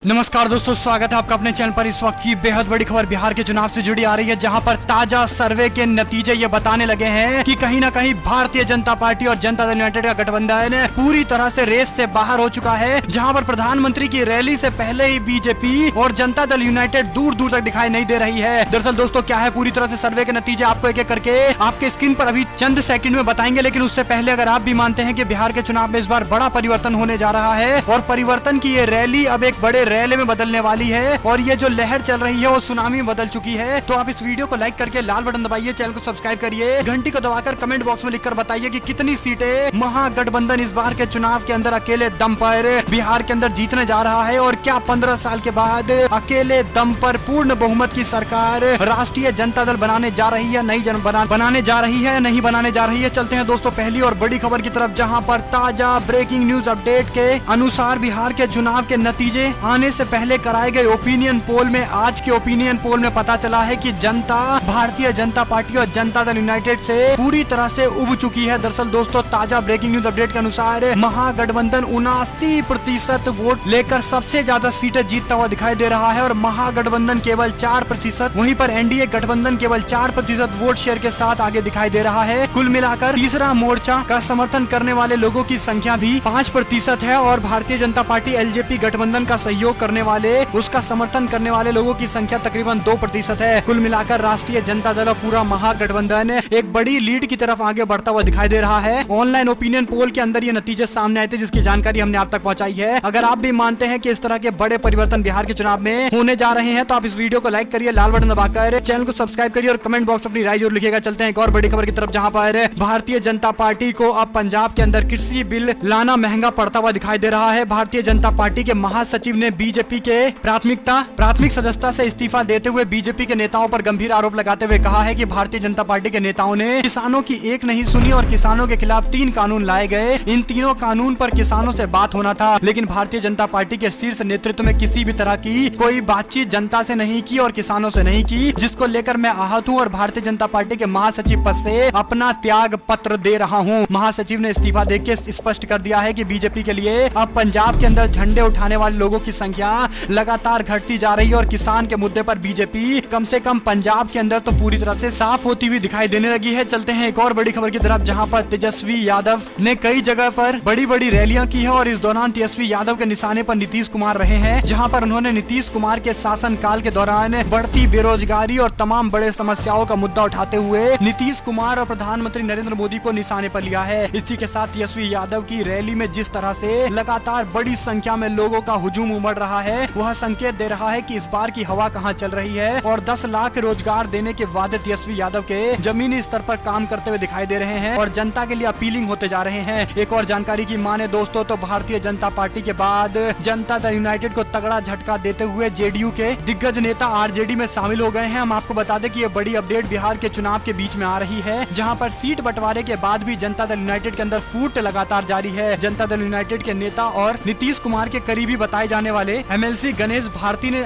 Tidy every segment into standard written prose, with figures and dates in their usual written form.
नमस्कार दोस्तों, स्वागत है आपका अपने चैनल पर। इस वक्त की बेहद बड़ी खबर बिहार के चुनाव से जुड़ी आ रही है, जहां पर ताजा सर्वे के नतीजे ये बताने लगे हैं कि कहीं ना कहीं भारतीय जनता पार्टी और जनता दल यूनाइटेड का गठबंधन पूरी तरह से रेस से बाहर हो चुका है। जहां पर प्रधानमंत्री की रैली से पहले ही बीजेपी और जनता दल यूनाइटेड दूर दूर तक दिखाई नहीं दे रही है। दरअसल दोस्तों क्या है, पूरी तरह से सर्वे के नतीजे आपको एक एक करके आपके स्क्रीन पर अभी चंद सेकंड में बताएंगे। लेकिन उससे पहले अगर आप भी मानते हैं कि बिहार के चुनाव में इस बार बड़ा परिवर्तन होने जा रहा है और परिवर्तन की ये रैली अब एक बड़े रैले में बदलने वाली है और ये जो लहर चल रही है वो सुनामी में बदल चुकी है, तो आप इस वीडियो को लाइक करके लाल बटन दबाइए, चैनल को सब्सक्राइब करिए, घंटी को दबाकर कमेंट बॉक्स में लिखकर बताइए कि कितनी सीटें महागठबंधन इस बार के चुनाव के अंदर अकेले दम पर बिहार के अंदर जीतने जा रहा है। और क्या 15 साल के बाद अकेले दम पर पूर्ण बहुमत की सरकार राष्ट्रीय जनता दल बनाने जा रही है, नहीं बनाने जा रही है, नहीं बनाने जा रही है। चलते हैं दोस्तों पहली और बड़ी खबर की तरफ, जहां पर ताजा ब्रेकिंग न्यूज अपडेट के अनुसार बिहार के चुनाव के नतीजे आने से पहले कराए गए ओपिनियन पोल में, आज के ओपिनियन पोल में पता चला है कि जनता भारतीय जनता पार्टी और जनता दल यूनाइटेड से पूरी तरह से उब चुकी है। दरअसल दोस्तों ताजा ब्रेकिंग न्यूज अपडेट के अनुसार महागठबंधन 79% वोट लेकर सबसे ज्यादा सीटें जीतता हुआ दिखाई दे रहा है और महागठबंधन केवल 4%, वहीं पर एनडीए गठबंधन केवल 4% वोट शेयर के साथ आगे दिखाई दे रहा है। कुल मिलाकर तीसरा मोर्चा का समर्थन करने वाले लोगों की संख्या भी 5% है और भारतीय जनता पार्टी एलजेपी गठबंधन का सहयोग करने वाले उसका समर्थन करने वाले लोगों की संख्या तकरीबन 2% है। कुल मिलाकर राष्ट्रीय जनता दल और पूरा महागठबंधन एक बड़ी लीड की तरफ आगे बढ़ता हुआ दिखाई दे रहा है। ऑनलाइन ओपिनियन पोल के अंदर ये नतीजे सामने आए थे, जिसकी जानकारी हमने आप तक पहुंचाई है। अगर आप भी मानते हैं कि इस तरह के बड़े परिवर्तन बिहार के चुनाव में होने जा रहे हैं तो आप इस वीडियो को लाइक करिए, लाल बटन दबाकर चैनल को सब्सक्राइब करिए और कमेंट बॉक्स में अपनी राय जरूर लिखिएगा। चलते हैं एक और बड़ी खबर की तरफ, जहां पर भारतीय जनता पार्टी को अब पंजाब के अंदर कृषि बिल लाना महंगा पड़ता हुआ दिखाई दे रहा है। भारतीय जनता पार्टी के महासचिव ने बीजेपी के प्राथमिक सदस्यता से इस्तीफा देते हुए बीजेपी के नेताओं पर गंभीर आरोप लगाते हुए कहा है कि भारतीय जनता पार्टी के नेताओं ने किसानों की एक नहीं सुनी और किसानों के खिलाफ 3 कानून लाए गए। इन तीनों कानून पर किसानों से बात होना था, लेकिन भारतीय जनता पार्टी के शीर्ष नेतृत्व में किसी भी तरह की कोई बातचीत जनता से नहीं की और किसानों से नहीं की, जिसको लेकर मैं आहत हूँ और भारतीय जनता पार्टी के महासचिव पद से अपना त्याग पत्र दे रहा हूँ। महासचिव ने इस्तीफा देके स्पष्ट कर दिया है कि बीजेपी के लिए अब पंजाब के अंदर झंडे उठाने वाले लोगों की संख्या लगातार घटती जा रही है और किसान के मुद्दे पर बीजेपी कम से कम पंजाब के अंदर तो पूरी तरह से साफ होती हुई दिखाई देने लगी है। चलते हैं एक और बड़ी खबर की तरफ, जहां पर तेजस्वी यादव ने कई जगह पर बड़ी बड़ी रैलियां की है और इस दौरान तेजस्वी यादव के निशाने पर नीतीश कुमार रहे हैं, जहां पर उन्होंने नीतीश कुमार के शासन काल के दौरान बढ़ती बेरोजगारी और तमाम बड़े समस्याओं का मुद्दा उठाते हुए नीतीश कुमार और प्रधानमंत्री नरेंद्र मोदी को निशाने पर लिया है। इसी के साथ तेजस्वी यादव की रैली में जिस तरह से लगातार बड़ी संख्या में लोगों का हुजूम उमड़ रहा है, वह संकेत दे रहा है कि इस बार की हवा कहां चल रही है और 10 लाख रोजगार देने के वादे तेजस्वी यादव के जमीनी स्तर पर काम करते हुए दिखाई दे रहे हैं और जनता के लिए अपीलिंग होते जा रहे हैं। एक और जानकारी की माने दोस्तों तो भारतीय जनता पार्टी के बाद जनता दल यूनाइटेड को तगड़ा झटका देते हुए जेडीयू के दिग्गज नेता आरजेडी में शामिल हो गए हैं। हम आपको बता दें कि ये बड़ी अपडेट बिहार के चुनाव के बीच में आ रही है, जहां पर सीट बंटवारे के बाद भी जनता दल यूनाइटेड के अंदर फूट लगातार जारी है। जनता दल यूनाइटेड के नेता और नीतीश कुमार के करीबी बताए जाने वाले एमएलसी गणेश भारती ने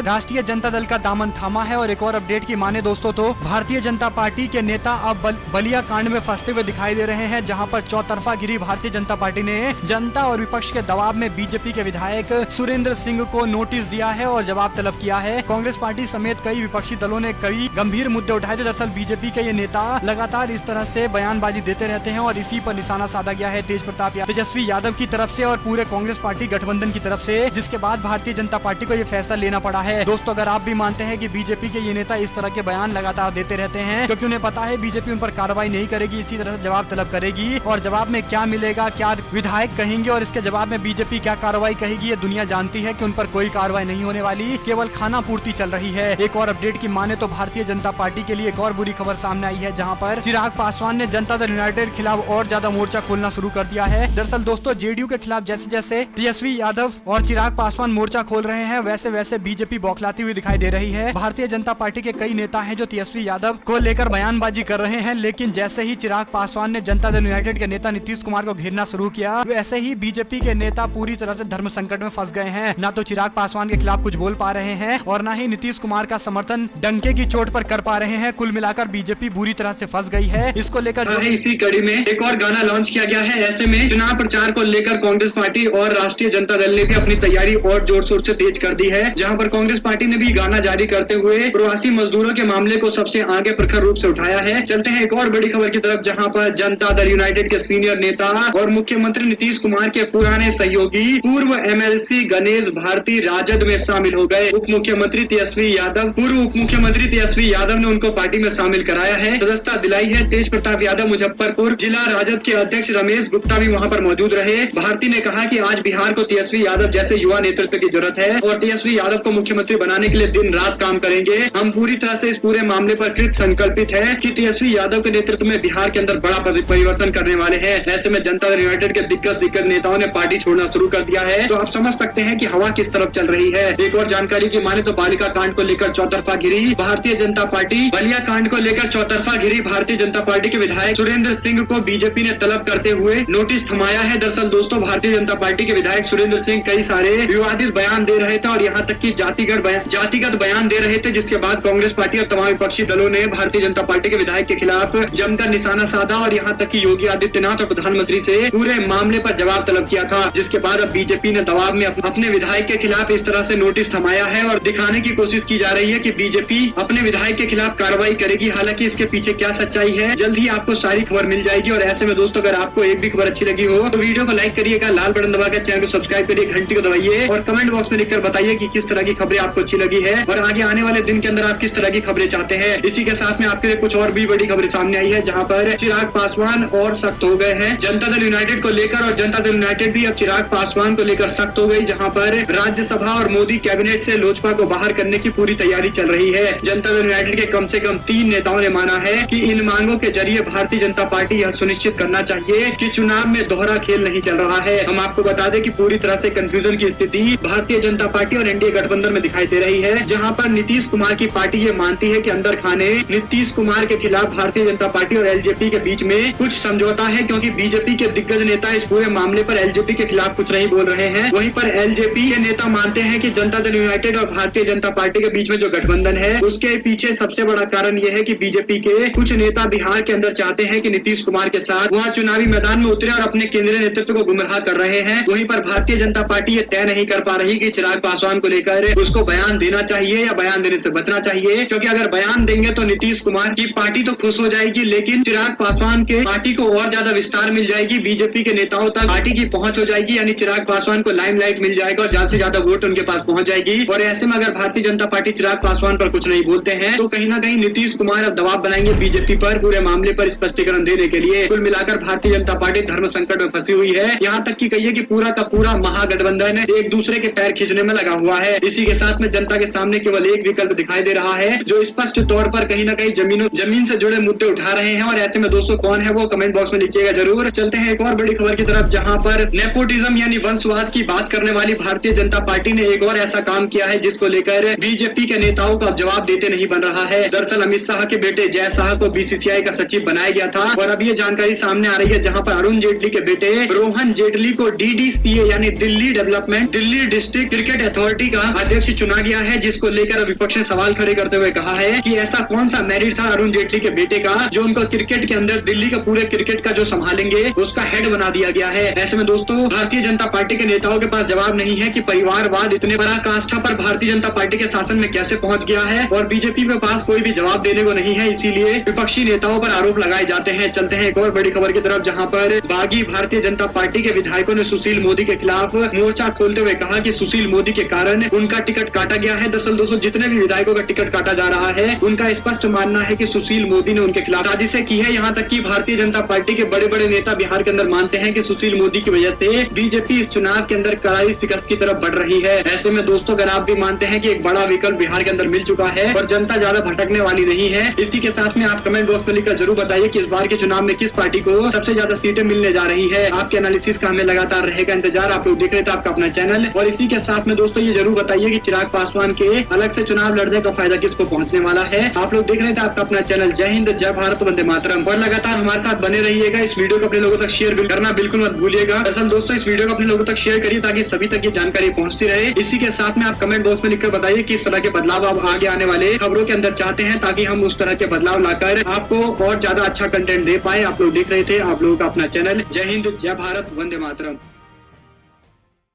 राष्ट्रीय जनता दल का दामन थामा है। और एक और अपडेट की माने दोस्तों तो भारतीय जनता पार्टी के नेता अब बलिया कांड में फंसते हुए दिखाई दे रहे हैं, जहां पर चौतरफा गिरी भारतीय जनता पार्टी ने जनता और विपक्ष के दबाव में बीजेपी के विधायक सुरेंद्र सिंह को नोटिस दिया है और जवाब तलब किया है। कांग्रेस पार्टी समेत कई विपक्षी दलों ने कई गंभीर मुद्दे उठाए थे। दरअसल बीजेपी के ये नेता लगातार इस तरह से बयानबाजी देते रहते हैं और इसी पर निशाना साधा गया है तेजस्वी यादव की तरफ से और पूरे कांग्रेस पार्टी गठबंधन की तरफ से, जिसके बाद भारतीय जनता पार्टी को ये फैसला लेना पड़ा है। दोस्तों अगर आप भी मानते हैं कि बीजेपी के ये नेता इस तरह के बयान लगातार देते रहते हैं क्योंकि उन्हें पता है बीजेपी उन पर कार्रवाई नहीं करेगी, इसी तरह से जवाब तलब करेगी और जवाब में क्या मिलेगा, क्या विधायक कहेंगे और इसके जवाब में बीजेपी क्या कार्रवाई कहेगी, ये दुनिया जानती है कि उन पर कोई कार्रवाई नहीं होने वाली, केवल खाना पूर्ति चल रही है। एक और अपडेट की माने तो भारतीय जनता पार्टी के लिए एक और बुरी खबर सामने आई है, जहाँ पर चिराग पासवान ने जनता दल यूनाइटेड के खिलाफ और ज्यादा मोर्चा खोलना शुरू कर दिया है। दरअसल दोस्तों जेडीयू के खिलाफ जैसे जैसे तेजस्वी यादव और चिराग पासवान मोर्चा खोल रहे हैं, वैसे वैसे बीजेपी बौखलाती हुई दिखाई दे रही है। भारतीय जनता पार्टी के कई नेता हैं जो तेजस्वी यादव को लेकर बयानबाजी कर रहे हैं, लेकिन जैसे ही चिराग पासवान ने जनता दल यूनाइटेड के नेता नीतीश कुमार को घेरना शुरू किया, वैसे ही बीजेपी के नेता पूरी तरह से धर्म संकट में फंस गए हैं। ना तो चिराग पासवान के खिलाफ कुछ बोल पा रहे हैं और ना ही नीतीश कुमार का समर्थन डंके की चोट पर कर पा रहे हैं। कुल मिलाकर बीजेपी बुरी तरह से फंस गई है। इसको लेकर इसी कड़ी में एक और गाना लॉन्च किया गया है। ऐसे में चुनाव प्रचार को लेकर कांग्रेस पार्टी और राष्ट्रीय जनता दल ने भी अपनी तैयारी और जोर शोर से तेज कर दी है, जहां पर कांग्रेस पार्टी ने भी गाना जारी करते हुए प्रवासी मजदूरों के मामले को सबसे आगे प्रखर रूप से उठाया है। चलते हैं एक और बड़ी खबर की तरफ, जहां पर जनता दल यूनाइटेड के सीनियर नेता और मुख्यमंत्री नीतीश कुमार के पुराने सहयोगी पूर्व एमएलसी गणेश भारती राजद में शामिल हो गए। उप मुख्यमंत्री तेजस्वी यादव पूर्व उप मुख्यमंत्री तेजस्वी यादव ने उनको पार्टी में शामिल कराया है, सदस्यता दिलाई है। तेज प्रताप यादव मुजफ्फरपुर जिला राजद के अध्यक्ष रमेश गुप्ता भी वहां पर मौजूद रहे। भारती ने कहा कि आज बिहार को तेजस्वी यादव जैसे युवा नेतृत्व की जरूरत है और तेजस्वी यादव को मुख्यमंत्री बनाने के लिए दिन रात काम करेंगे। हम पूरी तरह से इस पूरे मामले पर कृत संकल्पित है कि तेजस्वी यादव के नेतृत्व में बिहार के अंदर बड़ा परिवर्तन करने वाले हैं। ऐसे में जनता दल यूनाइटेड के दिग्गज नेताओं ने पार्टी छोड़ना शुरू कर दिया है, तो आप समझ सकते हैं कि हवा किस तरफ चल रही है। एक और जानकारी की माने तो बालिका कांड को लेकर चौतरफा घिरी भारतीय जनता पार्टी। बलिया कांड को लेकर चौतरफा घिरी भारतीय जनता पार्टी के विधायक सुरेंद्र सिंह को बीजेपी ने तलब करते हुए नोटिस थमाया है। दरअसल दोस्तों, भारतीय जनता पार्टी के विधायक सुरेंद्र सिंह कई सारे विवादित बयान दे रहे थे और यहाँ तक की जातिगत बयान दे रहे थे, जिसके बाद कांग्रेस पार्टी और तमाम विपक्षी दलों ने भारतीय जनता पार्टी के विधायक के खिलाफ जमकर निशाना साधा और यहाँ तक कि योगी आदित्यनाथ और प्रधानमंत्री से पूरे मामले पर जवाब तलब किया था। जिसके बाद अब बीजेपी ने दबाव में अपने विधायक के खिलाफ इस तरह से नोटिस थमाया है और दिखाने की कोशिश की जा रही है कि बीजेपी अपने विधायक के खिलाफ कार्रवाई करेगी। हालांकि इसके पीछे क्या सच्चाई है, जल्द ही आपको सारी खबर मिल जाएगी। और ऐसे में दोस्तों, अगर आपको एक भी खबर अच्छी लगी हो तो वीडियो को लाइक करिएगा, लाल बटन दबाकर चैनल को सब्सक्राइब करिए, घंटी को दबाइए और कमेंट बॉक्स में लिखकर बताइए कि किस तरह की खबरें आपको अच्छी लगी है और आगे आने वाले दिन के अंदर आप किस तरह की खबरें चाहते हैं। इसी के साथ में आपके लिए कुछ और भी बड़ी खबरें सामने आई है, जहां पर चिराग पासवान और सख्त हो गए हैं जनता दल यूनाइटेड को लेकर और जनता दल यूनाइटेड भी अब चिराग पासवान को लेकर सख्त हो गई, जहां पर राज्यसभा और मोदी कैबिनेट से लोजपा को बाहर करने की पूरी तैयारी चल रही है। जनता दल यूनाइटेड के कम से कम 3 नेताओं ने माना है कि इन मांगों के जरिए भारतीय जनता पार्टी यह सुनिश्चित करना चाहिए कि चुनाव में दोहरा खेल नहीं चल रहा है। हम आपको बता दें कि पूरी तरह से कंफ्यूजन की स्थिति भारतीय जनता पार्टी और एनडीए गठबंधन में दिखाई दे रही है, जहां पर नीतीश कुमार की पार्टी ये मानती है कि अंदर खाने नीतीश कुमार के खिलाफ भारतीय जनता पार्टी और एलजेपी के बीच में कुछ समझौता है, क्योंकि बीजेपी के दिग्गज नेता इस पूरे मामले पर एलजेपी के खिलाफ कुछ नहीं बोल रहे हैं। वहीं पर एलजेपी के नेता मानते हैं कि जनता दल यूनाइटेड और भारतीय जनता पार्टी के बीच में जो गठबंधन है उसके पीछे सबसे बड़ा कारण यह है कि बीजेपी के कुछ नेता बिहार के अंदर चाहते हैं कि नीतीश कुमार के साथ वहां चुनावी मैदान में उतरे और अपने केंद्रीय नेतृत्व को गुमराह कर रहे हैं। वहीं पर भारतीय जनता पार्टी ये तय नहीं कर पा रही कि चिराग पासवान को लेकर उसको बयान देना चाहिए या बयान देने से बचना चाहिए, क्योंकि अगर बयान देंगे तो नीतीश कुमार की पार्टी तो खुश हो जाएगी, लेकिन चिराग पासवान के पार्टी को और ज्यादा विस्तार मिल जाएगी, बीजेपी के नेताओं तक पार्टी की पहुंच हो जाएगी, यानी चिराग पासवान को लाइमलाइट मिल जाएगा और ज्यादा से ज्यादा वोट उनके पास पहुंच जाएगी। और ऐसे में अगर भारतीय जनता पार्टी चिराग पासवान पर कुछ नहीं बोलते हैं तो कहीं ना कहीं नीतीश कुमार अब दबाव बनाएंगे बीजेपी पर पूरे मामले पर स्पष्टीकरण देने के लिए। कुल मिलाकर भारतीय जनता पार्टी धर्म संकट में फंसी हुई है, यहाँ तक कि कहिए कि पूरा का पूरा महागठबंधन एक दूसरे के पैर खींचने में लगा हुआ है। इसी के साथ में जनता के सामने केवल एक विकल्प दिखाई दे रहा है, जो स्पष्ट तौर पर कहीं ना कहीं जमीन से जुड़े मुद्दे उठा रहे हैं। और ऐसे में दोस्तों कौन है वो कमेंट बॉक्स में लिखिएगा जरूर। चलते हैं एक और बड़ी खबर की तरफ, जहां पर नेपोटिज्म यानी वंशवाद की बात करने वाली भारतीय जनता पार्टी ने एक और ऐसा काम किया है जिसको लेकर बीजेपी के नेताओं का जवाब देते नहीं बन रहा है। दरअसल अमित शाह के बेटे जय शाह को बीसीसीआई का सचिव बनाया गया था और अब ये जानकारी सामने आ रही है, जहां पर अरुण जेटली के बेटे रोहन जेटली को डीडीसीए यानी दिल्ली डिस्ट्रिक्ट क्रिकेट अथॉरिटी का अध्यक्ष चुना गया है, जिसको लेकर विपक्ष ने सवाल खड़े करते हुए कहा है कि ऐसा कौन सा मेरिट था अरुण जेटली के बेटे का जो उनको क्रिकेट के अंदर दिल्ली का पूरे क्रिकेट का जो संभालेंगे उसका हेड बना दिया गया है। ऐसे में दोस्तों भारतीय जनता पार्टी के नेताओं के पास जवाब नहीं है कि परिवारवाद इतने बड़ा काष्ठा पर भारतीय जनता पार्टी के शासन में कैसे पहुंच गया है और बीजेपी के पास कोई भी जवाब देने को नहीं है, इसीलिए विपक्षी नेताओं पर आरोप लगाए जाते हैं। चलते हैं एक और बड़ी खबर की तरफ, जहां पर बागी भारतीय जनता पार्टी के विधायकों ने सुशील मोदी के खिलाफ मोर्चा खोलते हुए कहा कि सुशील मोदी के कारण उनका टिकट काटा गया है। दरअसल दोस्तों जितने भी विधायकों का टिकट काटा जा रहा है उनका स्पष्ट मानना है कि सुशील मोदी ने उनके खिलाफ साजिशें की है। यहाँ तक कि भारतीय जनता पार्टी के बड़े बड़े नेता बिहार के अंदर मानते हैं कि सुशील मोदी की वजह से बीजेपी इस चुनाव के अंदर कड़ाई शिकस्त की तरफ बढ़ रही है। ऐसे में दोस्तों अगर आप भी मानते हैं कि एक बड़ा विकल्प बिहार के अंदर मिल चुका है और जनता ज्यादा भटकने वाली नहीं है, इसी के साथ में आप कमेंट बॉक्स में लिखकर जरूर बताइए कि इस बार के चुनाव में किस पार्टी को सबसे ज्यादा सीटें मिलने जा रही है। आपके एनालिसिस का हमें लगातार रहेगा इंतजार। आप लोग देख रहे थे आपका अपना चैनल, और इसी के साथ में दोस्तों ये जरूर बताइए कि चिराग पासवान के अलग से चुनाव लड़ने का फायदा किसको पहुंचने वाला है। आप लोग देख रहे थे आपका अपना चैनल। जय हिंद, जय भारत, वंदे मातरम। और लगातार हमारे साथ बने रहिएगा। इस वीडियो को अपने लोगों तक शेयर करना बिल्कुल मत भूलिएगा। असल दोस्तों इस वीडियो को अपने लोगों तक शेयर करिए ताकि सभी तक ये जानकारी पहुंचती रहे। इसी के साथ में आप कमेंट बॉक्स में लिखकर बताइए कि इस तरह के बदलाव आप आगे आने वाले खबरों के अंदर चाहते हैं, ताकि हम उस तरह के बदलाव लाकर आपको और ज्यादा अच्छा कंटेंट दे पाए। आप लोग देख रहे थे आप लोगों का अपना चैनल। जय हिंद, जय भारत, वंदे मातरम।